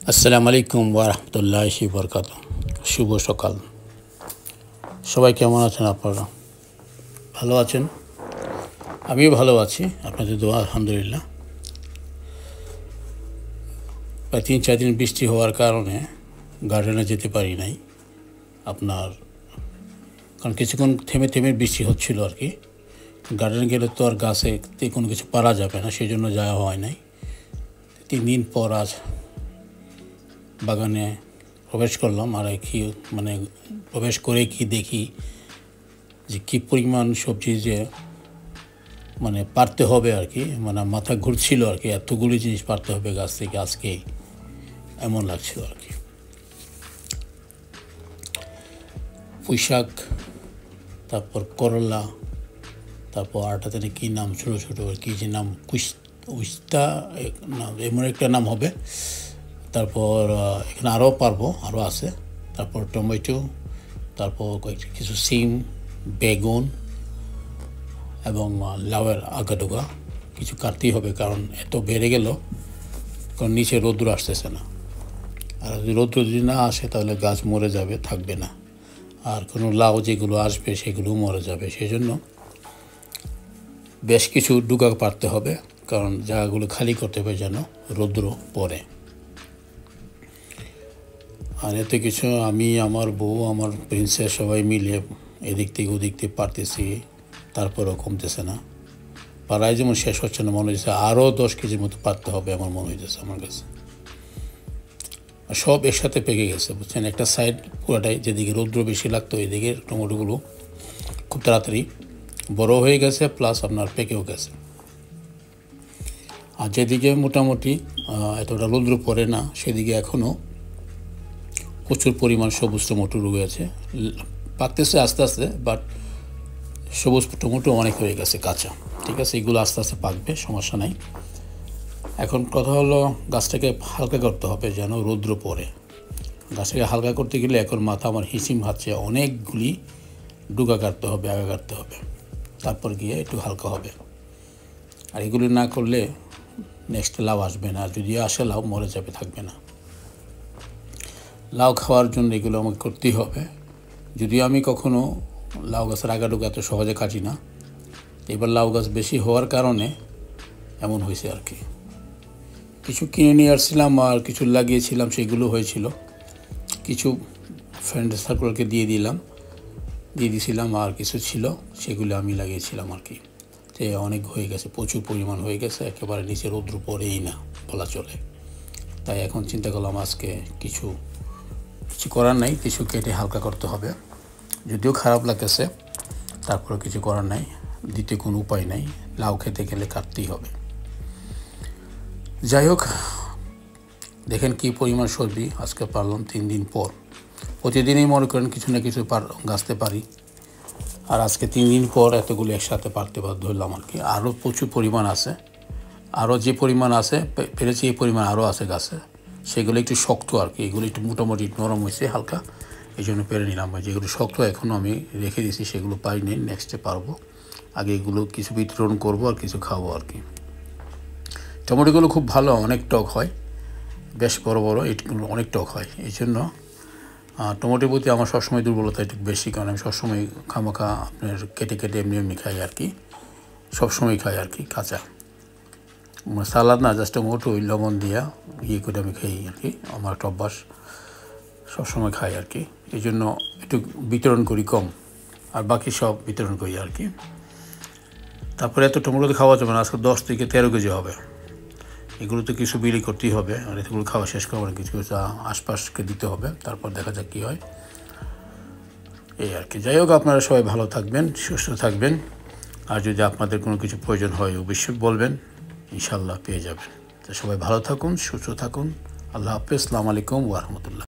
আসসালামু আলাইকুম ওয়া রাহমাতুল্লাহি ওয়া বারাকাতুহু। শুভ সকাল। সবাই কেমন আছেন আপনারা? ভালো আছেন? আমিও ভালো আছি, আপনাদের দোয়া আলহামদুলিল্লাহ। প্রায় ৩-৪ দিন বৃষ্টি হওয়ার কারণে গার্ডেনে যেতে পারি নাই আপনার, কারণ কিছুক্ষণ থেমে থেমে বৃষ্টি হচ্ছিল আর কি। গার্ডেনে গেলে তো আর গাছেতে কোনো কিছু পারা যাবে না, সেই জন্য যাওয়া হয় নাই। ৩ দিন পর আজ বাগানে প্রবেশ করলাম, আর কি প্রবেশ করে কি দেখি যে কী পরিমাণ সবজি যে পারতে হবে আর কি, মাথা ঘুরছিল আর কি, এতগুলি জিনিস পারতে হবে গাছ থেকে আজকেই, এমন লাগছিল আর কি। পুঁইশাক, তারপর করলা, তারপর আরটাতে কী নাম, ছোটো ছোটো কী যে নাম, উস্তা নাম, এমন একটা নাম হবে। তারপর এখানে আরও আছে। তারপর টমেটো, তারপর কিছু সিম, বেগুন এবং লাউয়ের আগাডোগা কিছু কাটতেই হবে, কারণ এত বেড়ে গেল, কারণ নিচে রৌদ্র আসতেছে না। আর যদি রৌদ্র যদি না আসে তাহলে গাছ মরে যাবে, থাকবে না। আর কোনো লাউ যেগুলো আসবে সেগুলোও মরে যাবে। সেই জন্য বেশ কিছু ডুগা পারতে হবে, কারণ জায়গাগুলো খালি করতে হবে যেন রৌদ্র পড়ে। আর এতে কিছু আমি, আমার বউ, আমার প্রিন্সেস সবাই মিলে এদিক থেকে ওদিক থেকে পারতেছি, তারপরেও কমতেছে না। পাড়ায় যেমন শেষ হচ্ছে না, মনে হচ্ছে আরও 10 কেজির মতো পারতে হবে আমার মনে হইতেছে আমার কাছে। আর সব একসাথে পেকে গেছে বুঝছেন, একটা সাইড পুরোটাই, যেদিকে রৌদ্র বেশি লাগতো ওইদিকে টমেটোগুলো খুব তাড়াতাড়ি বড় হয়ে গেছে, প্লাস আপনার পেকেও গেছে। আর যেদিকে মোটামুটি এতটা রৌদ্র পড়ে না সেদিকে এখনও প্রচুর পরিমাণ সবুজ টমেটো রয়েছে, পাকতেছে আস্তে আস্তে, বাট সবুজ টমেটো অনেক হয়ে গেছে কাঁচা। ঠিক আছে, এগুলো আস্তে আস্তে পাকবে, সমস্যা নাই। এখন কথা হলো গাছটাকে হালকা করতে হবে যেন রৌদ্র পড়ে। গাছটাকে হালকা করতে গেলে এখন মাথা আমার হিসিম হাচ্ছে, অনেকগুলি ডুগা কাটতে হবে, আগা কাটতে হবে, তারপর গিয়ে একটু হালকা হবে। আর এগুলি না করলে নেক্সট লাউ আসবে না, আর যদি আসে লাউ মরে যাবে, থাকবে না। লাউ খাওয়ার জন্য এগুলো আমাকে করতেই হবে। যদিও আমি কখনো লাউ গাছের আগাডোগা এত সহজে কাটি না, এবার লাউ গাছ বেশি হওয়ার কারণে এমন হয়েছে আর কি। কিছু কিনে নিয়ে আসছিলাম আর কিছু লাগিয়েছিলাম, সেগুলো হয়েছিল। কিছু ফ্রেন্ড সার্কেলকে দিয়ে দিয়েছিলাম, আর কিছু ছিল সেগুলো আমি লাগিয়েছিলাম আর কি। যে অনেক হয়ে গেছে, প্রচুর পরিমাণ হয়ে গেছে, একেবারে নিচে রৌদ্র পড়েই না বলা চলে। তাই এখন চিন্তা করলাম আজকে কিছু করার নাই, কিছু কেটে হালকা করতে হবে। যদিও খারাপ লাগতেছে, তারপরে কিছু করার নাই, দিতে কোনো উপায় নাই, লাউ খেতে গেলে কাটতেই হবে। যাই হোক, দেখেন কী পরিমাণ সবজি আজকে পারলাম 3 দিন পর। প্রতিদিনই মনে করেন কিছু না কিছু গাছতে পারি, আর আজকে 3 দিন পর এতগুলো একসাথে পারতে বাধ্য হলাম আর কি। আরও প্রচুর পরিমাণ আছে, আরও যে পরিমাণ আছে পেরেছি এই পরিমাণ আরও আছে গাছে, সেগুলো একটু শক্ত আর কি। এগুলো একটু মোটামুটি নরম হয়েছে হালকা, এই জন্য পেরে নিলাম। যেগুলো শক্ত এখনও আমি রেখে দিয়েছি, সেগুলো পাইনি, নেক্সটে পারবো। আগে এগুলো কিছু বিতরণ করবো আর কিছু খাবো আর কি। টমেটোগুলো খুব ভালো, অনেক টক হয়, বেশ বড় বড়, এগুলো অনেক টক হয়। এই জন্য টমেটোর প্রতি আমার সবসময় দুর্বলতা একটু বেশি, কারণ আমি সবসময় খামাখা আপনার কেটে কেটে এমনি খাই আর কি, সবসময় খাই আর কি কাঁচা। সালাদ না, জাস্ট টমেটো ওই লবণ দিয়া করে আমি খাই আর কি, আমার একটা অভ্যাস, সবসময় খাই আর কি। এই জন্য একটু বিতরণ করি কম, আর বাকি সব বিতরণ করি আর কি। তারপরে এত টমেটো তো খাওয়া যাবে না, আজকে 10 থেকে 13 কেজি হবে। এগুলো তো কিছু বিলি করতেই হবে, আর এগুলো খাওয়া শেষ করবো না, কিছু কিছু আশপাশকে দিতে হবে, তারপর দেখা যাক কী হয় এই আর কি। যাই হোক, আপনারা সবাই ভালো থাকবেন, সুস্থ থাকবেন। আর যদি আপনাদের কোনো কিছু প্রয়োজন হয় অবশ্যই বলবেন, ইনশাল্লাহ পেয়ে যাবেন। তো সবাই ভালো থাকুন, সুস্থ থাকুন। আল্লাহ হাফেজ, আসসালামু আলাইকুম ওয়া রাহমাতুল্লাহ।